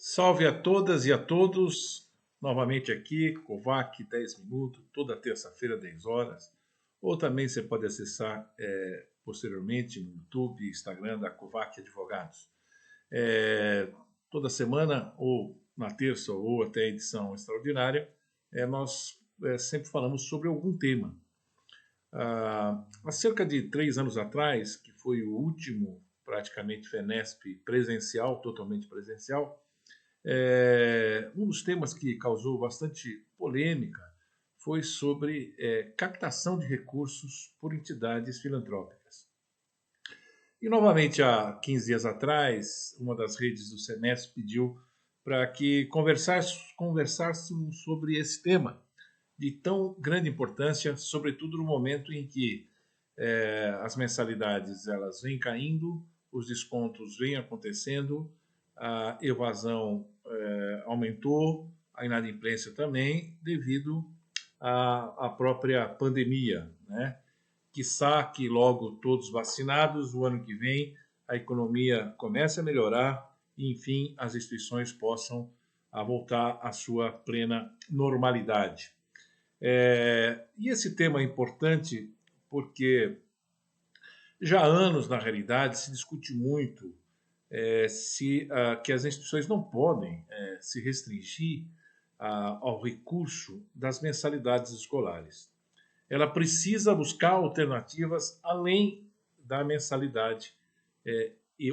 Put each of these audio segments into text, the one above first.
Salve a todas e a todos, novamente aqui, Kovac 10 minutos, toda terça-feira, 10 horas. Ou também você pode acessar posteriormente no YouTube, Instagram da Kovac Advogados. Toda semana, ou na terça, ou até edição extraordinária, nós sempre falamos sobre algum tema. Há cerca de 3 anos atrás, que foi o último, praticamente, FENESP presencial, totalmente presencial, um dos temas que causou bastante polêmica foi sobre captação de recursos por entidades filantrópicas. E, novamente, há 15 dias atrás, uma das redes do SENESP pediu para que conversássemos sobre esse tema de tão grande importância, sobretudo no momento em que as mensalidades elas vêm caindo, os descontos vêm acontecendo, a evasão aumentou, a inadimplência também, devido à própria pandemia, né? Quiçá que logo todos vacinados, o ano que vem a economia comece a melhorar e, enfim, as instituições possam voltar à sua plena normalidade. E esse tema é importante porque já há anos, na realidade, se discute muito que as instituições não podem se restringir ao recurso das mensalidades escolares. Ela precisa buscar alternativas além da mensalidade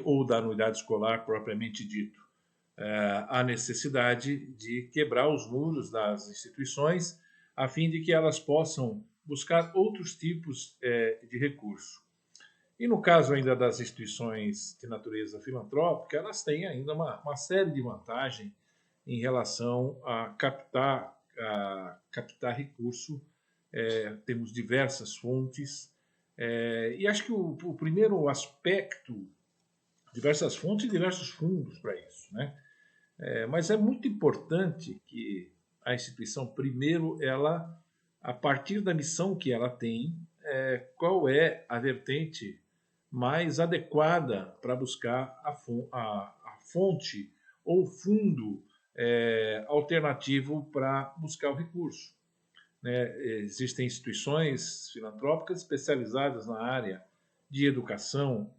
ou da anuidade escolar propriamente dito. Há necessidade de quebrar os muros das instituições a fim de que elas possam buscar outros tipos de recurso. E no caso ainda das instituições de natureza filantrópica, elas têm ainda uma série de vantagens em relação a captar recurso. Temos diversas fontes. E acho que o primeiro aspecto, diversas fontes e diversos fundos para isso, né? Mas é muito importante que a instituição, primeiro, ela, a partir da missão que ela tem, qual é a vertente mais adequada para buscar a fonte ou fundo alternativo para buscar o recurso. Né? Existem instituições filantrópicas especializadas na área de educação,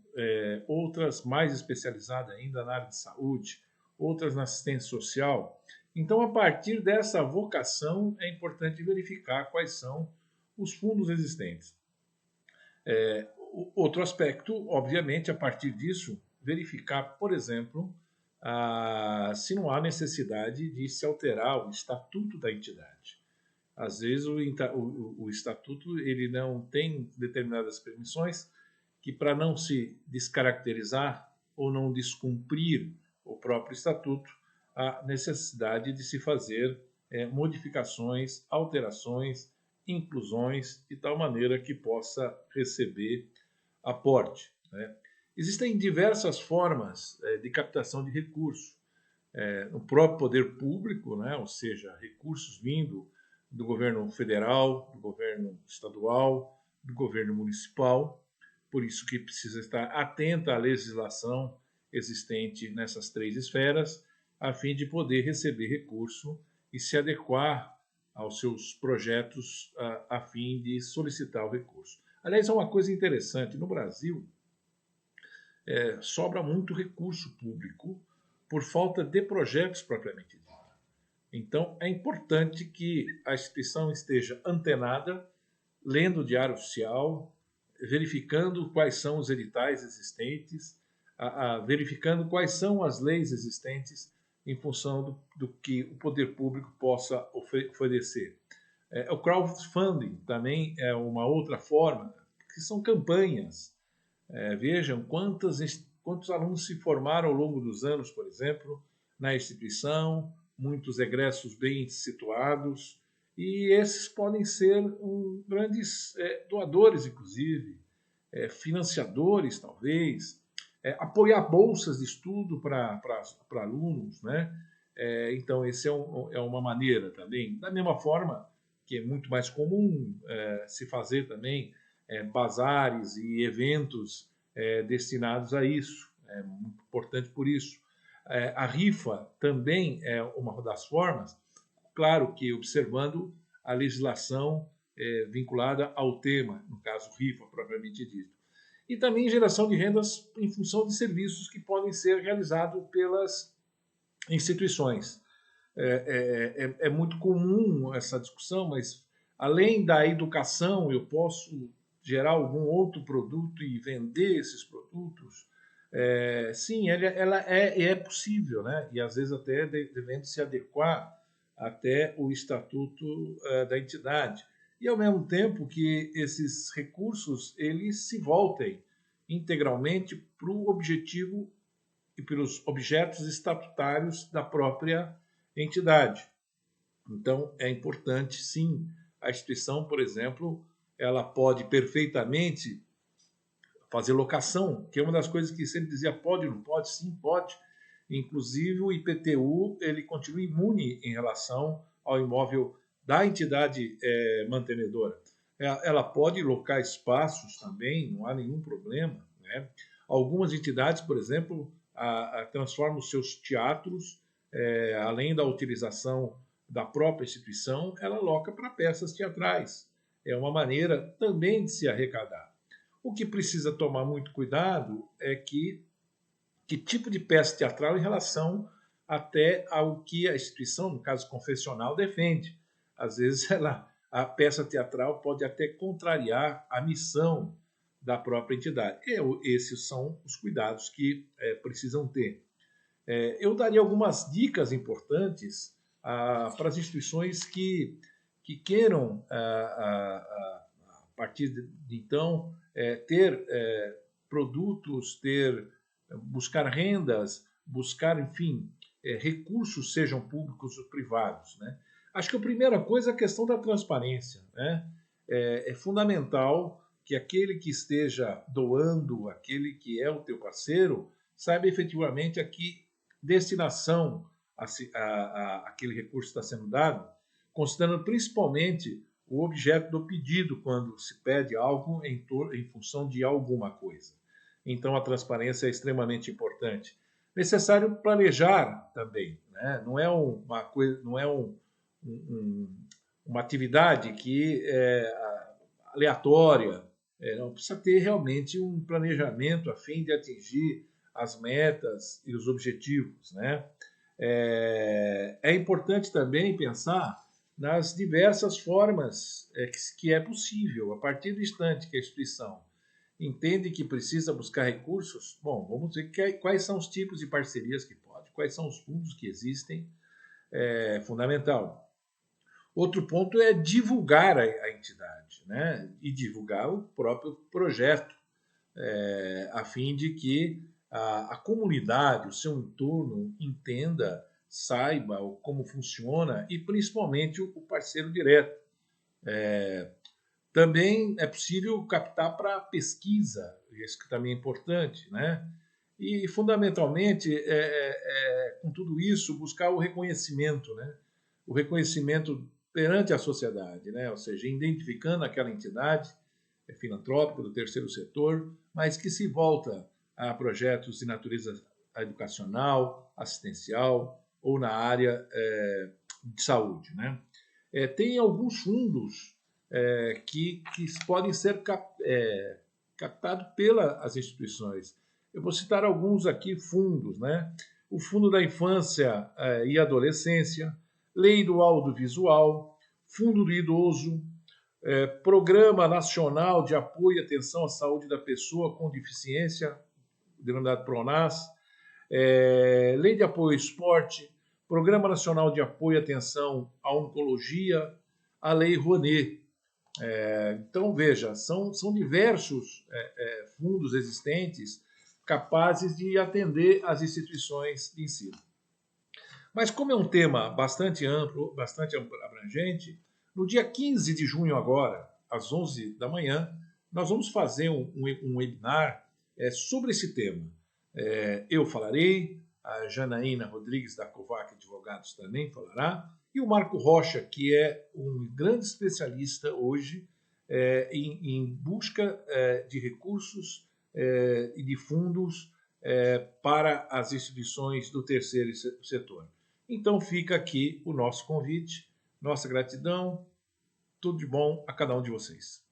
outras mais especializadas ainda na área de saúde, outras na assistência social. Então, a partir dessa vocação, é importante verificar quais são os fundos existentes. Outro aspecto, obviamente, a partir disso, verificar, por exemplo, se não há necessidade de se alterar o estatuto da entidade. Às vezes, o estatuto ele não tem determinadas permissões que, para não se descaracterizar ou não descumprir o próprio estatuto, há necessidade de se fazer modificações, alterações, inclusões, de tal maneira que possa receber aporte. Né? Existem diversas formas de captação de recursos. No próprio poder público, né? Ou seja, recursos vindo do governo federal, do governo estadual, do governo municipal. Por isso que precisa estar atenta à legislação existente nessas três esferas, a fim de poder receber recurso e se adequar aos seus projetos a fim de solicitar o recurso. Aliás, é uma coisa interessante, no Brasil sobra muito recurso público por falta de projetos propriamente dito. Então, é importante que a instituição esteja antenada, lendo o Diário Oficial, verificando quais são os editais existentes, verificando quais são as leis existentes em função do que o poder público possa oferecer. O crowdfunding também é uma outra forma, que são campanhas. Vejam quantos alunos se formaram ao longo dos anos, por exemplo, na instituição, muitos egressos bem situados, e esses podem ser grandes doadores, inclusive, financiadores, talvez, apoiar bolsas de estudo para alunos, né? Então, essa é uma maneira também. Da mesma forma que é muito mais comum se fazer também bazares e eventos destinados a isso. É muito importante por isso. A rifa também é uma das formas, claro que observando a legislação vinculada ao tema, no caso rifa propriamente dito. E também geração de rendas em função de serviços que podem ser realizados pelas instituições. É muito comum essa discussão, mas além da educação, eu posso gerar algum outro produto e vender esses produtos? Sim, ela é possível, né? E às vezes até devendo se adequar até o estatuto da entidade. E ao mesmo tempo que esses recursos eles se voltem integralmente para o objetivo e pelos objetos estatutários da própria entidade. Então, é importante, sim, a instituição, por exemplo, ela pode perfeitamente fazer locação, que é uma das coisas que sempre dizia pode, não pode, sim, pode. Inclusive, o IPTU ele continua imune em relação ao imóvel da entidade mantenedora. Ela pode locar espaços também, não há nenhum problema, né? Algumas entidades, por exemplo, transformam os seus teatros, além da utilização da própria instituição, ela loca para peças teatrais. É uma maneira também de se arrecadar. O que precisa tomar muito cuidado é que tipo de peça teatral em relação até ao que a instituição, no caso confessional, defende. Às vezes a peça teatral pode até contrariar a missão da própria entidade. Esses são os cuidados que precisam ter. Eu daria algumas dicas importantes para as instituições que queiram, a partir de então, ter produtos, buscar rendas, buscar, enfim, recursos, sejam públicos ou privados, né? Acho que a primeira coisa é a questão da transparência, né? É fundamental que aquele que esteja doando, aquele que é o teu parceiro, saiba efetivamente a que destinação aquele recurso está sendo dado, considerando principalmente o objeto do pedido quando se pede algo em função de alguma coisa. Então, a transparência é extremamente importante. Necessário planejar também, né? Não é uma coisa, não é uma atividade que é aleatória. Não precisa ter realmente um planejamento a fim de atingir as metas e os objetivos, né? É importante também pensar nas diversas formas que é possível, a partir do instante que a instituição entende que precisa buscar recursos, bom, vamos ver quais são os tipos de parcerias que pode, quais são os fundos que existem, é fundamental. Outro ponto é divulgar a entidade, né? E divulgar o próprio projeto, a fim de que a comunidade, o seu entorno, entenda, saiba como funciona e principalmente o parceiro direto. Também é possível captar para pesquisa, isso que também é importante, né? E, fundamentalmente, com tudo isso, buscar o reconhecimento, né? O reconhecimento perante a sociedade, né? Ou seja, identificando aquela entidade filantrópica do terceiro setor, mas que se volta a projetos de natureza educacional, assistencial ou na área de saúde, né? Tem alguns fundos que podem ser captados pelas instituições. Eu vou citar alguns aqui fundos, né? O Fundo da Infância e Adolescência, Lei do Audiovisual, Fundo do Idoso, Programa Nacional de Apoio e Atenção à Saúde da Pessoa com Deficiência, denominado PRONAS, Lei de Apoio ao Esporte, Programa Nacional de Apoio e Atenção à Oncologia, a Lei Rouanet. Então, veja, são diversos fundos existentes capazes de atender as instituições de ensino. Mas como é um tema bastante amplo, bastante abrangente, no dia 15 de junho agora, às 11 da manhã, nós vamos fazer um webinar sobre esse tema. Eu falarei, a Janaína Rodrigues da Covac Advogados também falará, e o Marco Rocha, que é um grande especialista hoje em busca de recursos e de fundos para as instituições do terceiro setor. Então fica aqui o nosso convite, nossa gratidão, tudo de bom a cada um de vocês.